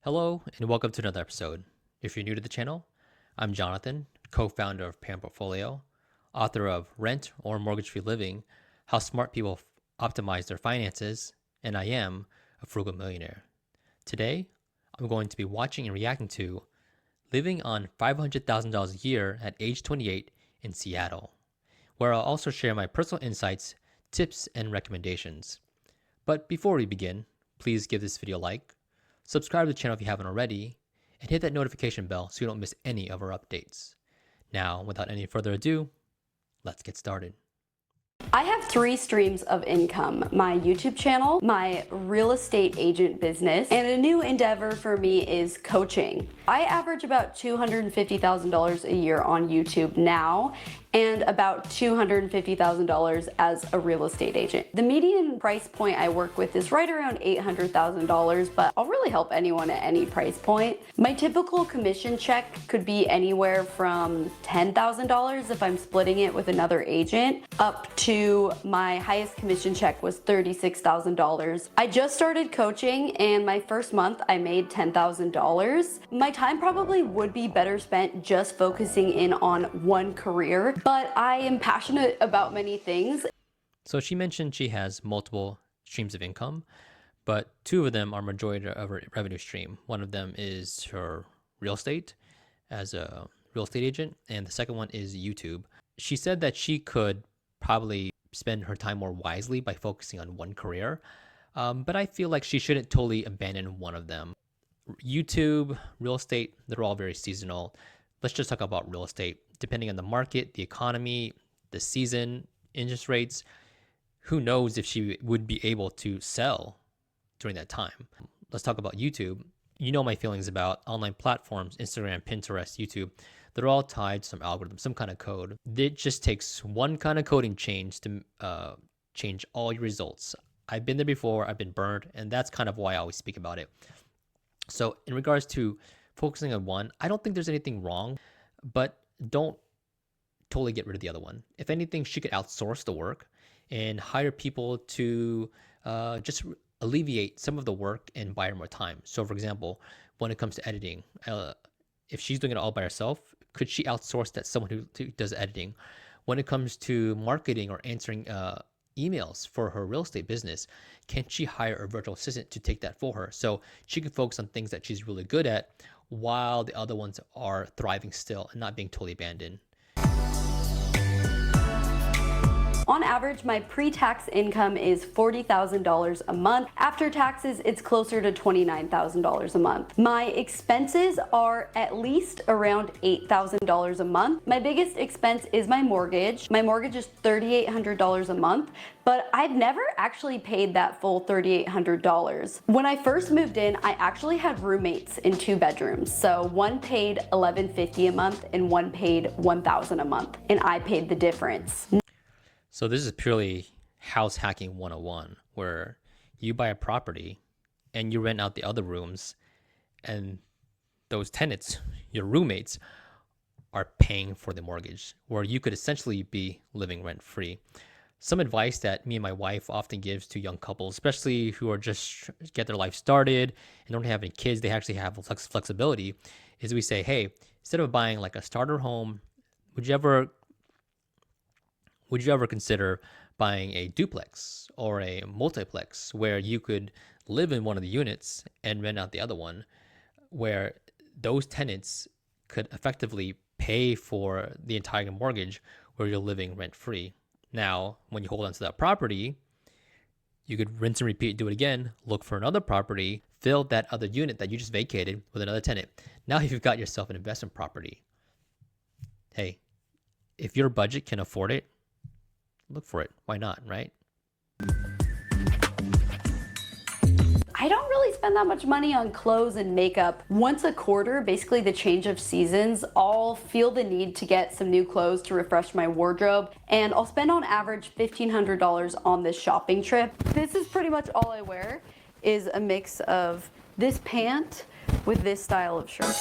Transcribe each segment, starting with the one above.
Hello, and welcome to another episode. If you're new to the channel, I'm Jonathan, co-founder of Pan Portfolio, author of Rent or Mortgage-Free Living, How Smart People Optimize Their Finances, and I am a frugal millionaire. Today, I'm going to be watching and reacting to Living on $500,000 a year at age 28 in Seattle, where I'll also share my personal insights, tips, and recommendations. But before we begin, please give this video a like, subscribe to the channel if you haven't already, and hit that notification bell so you don't miss any of our updates. Now, without any further ado, let's get started. I have 3 streams of income: my YouTube channel, my real estate agent business, and a new endeavor for me is coaching. I average about $250,000 a year on YouTube now, and about $250,000 as a real estate agent. The median price point I work with is right around $800,000, but I'll really help anyone at any price point. My typical commission check could be anywhere from $10,000 if I'm splitting it with another agent, up to my highest commission check was $36,000. I just started coaching, and my first month I made $10,000. My time probably would be better spent just focusing in on one career, but I am passionate about many things. So she mentioned she has multiple streams of income, but 2 of them are majority of her revenue stream. One of them is her real estate as a real estate agent, and the second one is YouTube. She said that she could probably spend her time more wisely by focusing on one career, but I feel like she shouldn't totally abandon one of them. YouTube, real estate, they're all very seasonal. Let's just talk about real estate. Depending on the market, the economy, the season, interest rates, who knows if she would be able to sell during that time. Let's talk about YouTube. You know my feelings about online platforms, Instagram, Pinterest, YouTube. They're all tied to some algorithm, some kind of code. It just takes one kind of coding change to change all your results. I've been there before, I've been burned, and that's kind of why I always speak about it. So in regards to focusing on one, I don't think there's anything wrong, but don't totally get rid of the other one. If anything, she could outsource the work and hire people to just alleviate some of the work and buy her more time. So for example, when it comes to editing, if she's doing it all by herself, could she outsource that someone who does editing? When it comes to marketing or answering emails for her real estate business, can she hire a virtual assistant to take that for her so she can focus on things that she's really good at while the other ones are thriving still and not being totally abandoned? On average, my pre-tax income is $40,000 a month. After taxes, it's closer to $29,000 a month. My expenses are at least around $8,000 a month. My biggest expense is my mortgage. My mortgage is $3,800 a month, but I've never actually paid that full $3,800. When I first moved in, I actually had roommates in 2 bedrooms. So one paid $1,150 a month and one paid $1,000 a month, and I paid the difference. So this is purely house hacking 101, where you buy a property and you rent out the other rooms, and those tenants, your roommates, are paying for the mortgage, where you could essentially be living rent free. Some advice that me and my wife often gives to young couples, especially who are just get their life started and don't have any kids, they actually have flexibility, is we say, hey, instead of buying like a starter home, would you ever consider buying a duplex or a multiplex where you could live in one of the units and rent out the other one, where those tenants could effectively pay for the entire mortgage where you're living rent free? Now, when you hold on to that property, you could rinse and repeat, do it again, look for another property, fill that other unit that you just vacated with another tenant. Now you've got yourself an investment property. Hey, if your budget can afford it, look for it. Why not, right? I don't really spend that much money on clothes and makeup. Once a quarter, basically the change of seasons, I'll feel the need to get some new clothes to refresh my wardrobe, and I'll spend on average $1,500 on this shopping trip. This is pretty much all I wear, is a mix of this pant with this style of shirt.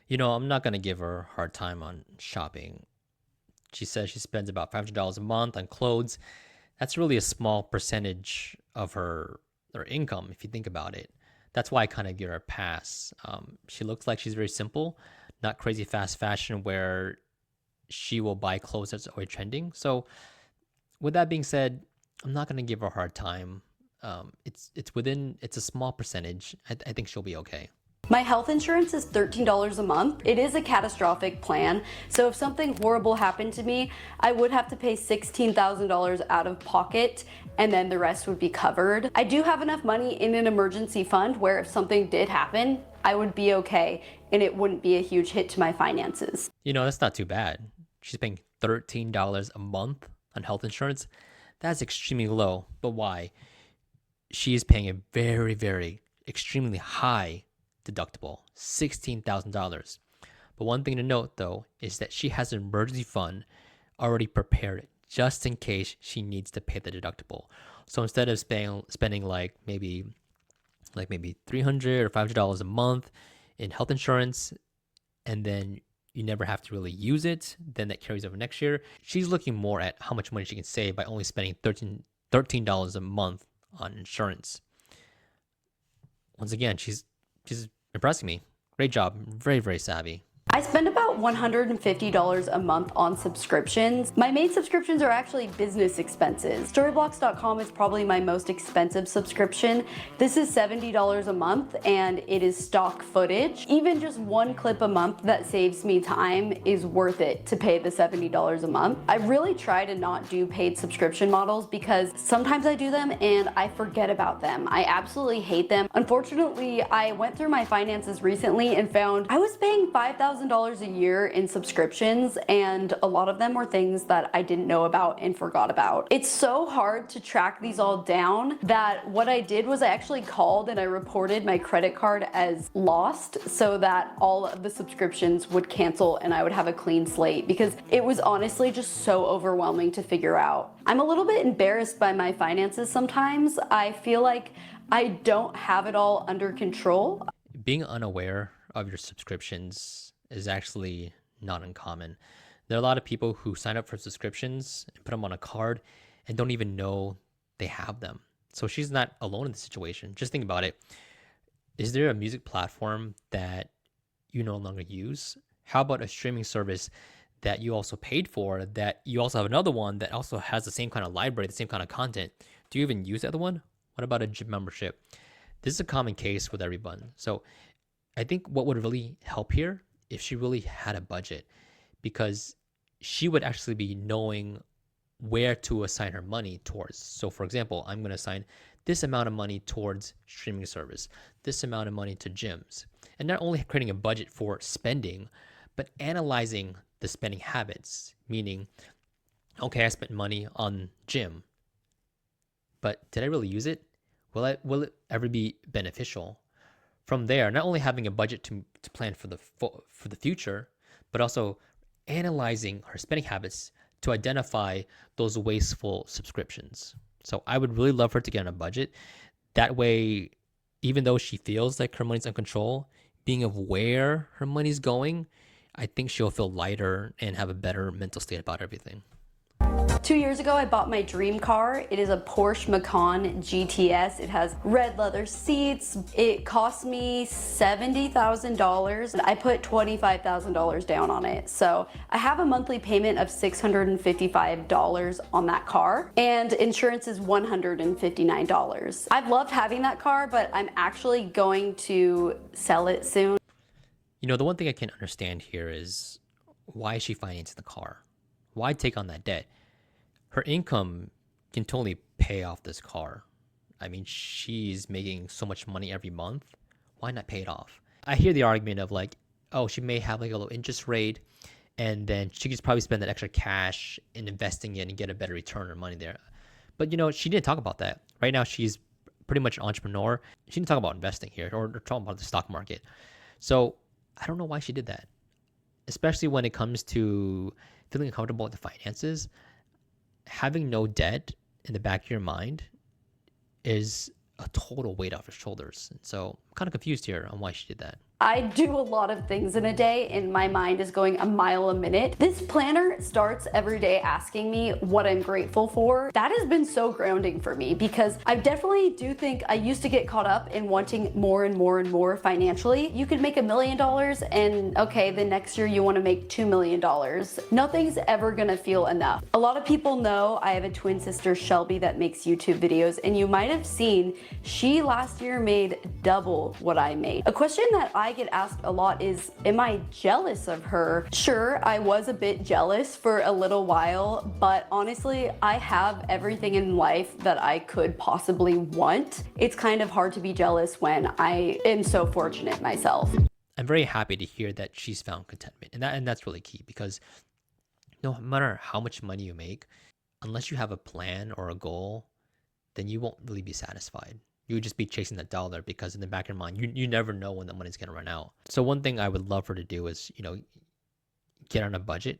You know, I'm not going to give her a hard time on shopping. She says she spends about $500 a month on clothes. That's really a small percentage of her or income, if you think about it. That's why I kind of give her a pass. She looks like she's very simple, not crazy fast fashion where she will buy clothes that's always trending. So with that being said, I'm not gonna give her a hard time. It's a small percentage. I think she'll be okay. My health insurance is $13 a month. It is a catastrophic plan, so if something horrible happened to me, I would have to pay $16,000 out of pocket, and then the rest would be covered. I do have enough money in an emergency fund where if something did happen, I would be okay, and it wouldn't be a huge hit to my finances. That's not too bad. She's paying $13 a month on health insurance. That's extremely low, but why? She is paying a very, very extremely high deductible, $16,000. But one thing to note though is that she has an emergency fund already prepared just in case she needs to pay the deductible. So instead of spending like maybe $300 or $500 a month in health insurance, and then you never have to really use it, then that carries over next year. She's looking more at how much money she can save by only spending $13 a month on insurance. Once again, she's impressing me. Great job. Very, very savvy. I spend about $150 a month on subscriptions. My main subscriptions are actually business expenses. Storyblocks.com is probably my most expensive subscription. This is $70 a month and it is stock footage. Even just one clip a month that saves me time is worth it to pay the $70 a month. I really try to not do paid subscription models because sometimes I do them and I forget about them. I absolutely hate them. Unfortunately, I went through my finances recently and found I was paying $5,000 a year in subscriptions, and a lot of them were things that I didn't know about and forgot about. It's so hard to track these all down that what I did was I actually called and I reported my credit card as lost so that all of the subscriptions would cancel and I would have a clean slate, because it was honestly just so overwhelming to figure out. I'm a little bit embarrassed by my finances sometimes. I feel like I don't have it all under control. Being unaware of your subscriptions is actually not uncommon. There are a lot of people who sign up for subscriptions and put them on a card and don't even know they have them. So she's not alone in the situation. Just think about it. Is there a music platform that you no longer use? How about a streaming service that you also paid for, that you also have another one that also has the same kind of library, the same kind of content? Do you even use the other one? What about a gym membership? This is a common case with everyone. So I think what would really help here if she really had a budget, because she would actually be knowing where to assign her money towards. So for example, I'm going to assign this amount of money towards streaming service, this amount of money to gyms, and not only creating a budget for spending, but analyzing the spending habits, meaning, okay, I spent money on gym, but did I really use it? Will it ever be beneficial? From there, not only having a budget to plan for the future, but also analyzing her spending habits to identify those wasteful subscriptions. So I would really love her to get on a budget. That way, even though she feels like her money's in control, being aware her money's going, I think she'll feel lighter and have a better mental state about everything. 2 years ago, I bought my dream car. It is a Porsche Macan GTS. It has red leather seats. It cost me $70,000. I put $25,000 down on it. So I have a monthly payment of $655 on that car, and insurance is $159. I've loved having that car, but I'm actually going to sell it soon. The one thing I can understand here is, why is she financing the car? Why take on that debt? Her income can totally pay off this car. I mean, she's making so much money every month. Why not pay it off? I hear the argument of like, oh, she may have like a low interest rate, and then she could probably spend that extra cash in investing it and get a better return on her money there. But she didn't talk about that. Right now, she's pretty much an entrepreneur. She didn't talk about investing here or talking about the stock market. So I don't know why she did that, especially when it comes to feeling comfortable with the finances. Having no debt in the back of your mind is a total weight off your shoulders. And so I'm kind of confused here on why she did that. I do a lot of things in a day and my mind is going a mile a minute. This planner starts every day asking me what I'm grateful for. That has been so grounding for me because I definitely do think I used to get caught up in wanting more and more and more financially. You could make $1 million and okay, the next year you want to make $2 million. Nothing's ever gonna feel enough. A lot of people know I have a twin sister, Shelby, that makes YouTube videos, and you might have seen she last year made double what I made. A question that I get asked a lot is, am I jealous of her? Sure, I was a bit jealous for a little while, but honestly, I have everything in life that I could possibly want. It's kind of hard to be jealous when I am so fortunate myself. I'm very happy to hear that she's found contentment, and that's really key because no matter how much money you make, unless you have a plan or a goal, then you won't really be satisfied. You would just be chasing that dollar because in the back of your mind, you never know when the money's gonna run out. So one thing I would love her to do is, get on a budget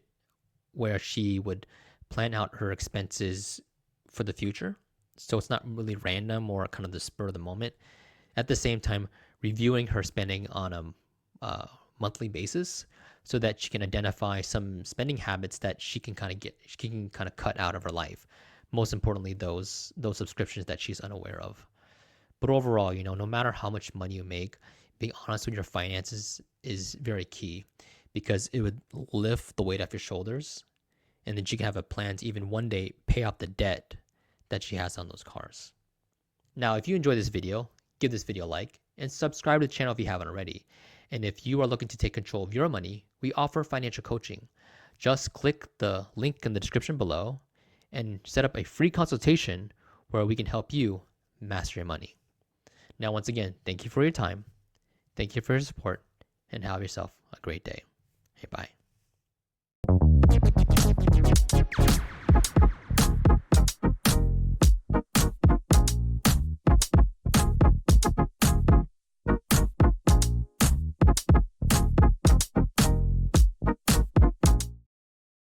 where she would plan out her expenses for the future. So it's not really random or kind of the spur of the moment. At the same time, reviewing her spending on a monthly basis so that she can identify some spending habits that she can kind of cut out of her life. Most importantly, those subscriptions that she's unaware of. But overall, no matter how much money you make, being honest with your finances is very key because it would lift the weight off your shoulders, and then she can have a plan to even one day pay off the debt that she has on those cars. Now, if you enjoyed this video, give this video a like and subscribe to the channel if you haven't already. And if you are looking to take control of your money, we offer financial coaching. Just click the link in the description below and set up a free consultation where we can help you master your money. Now, once again, thank you for your time. Thank you for your support and have yourself a great day. Hey, bye.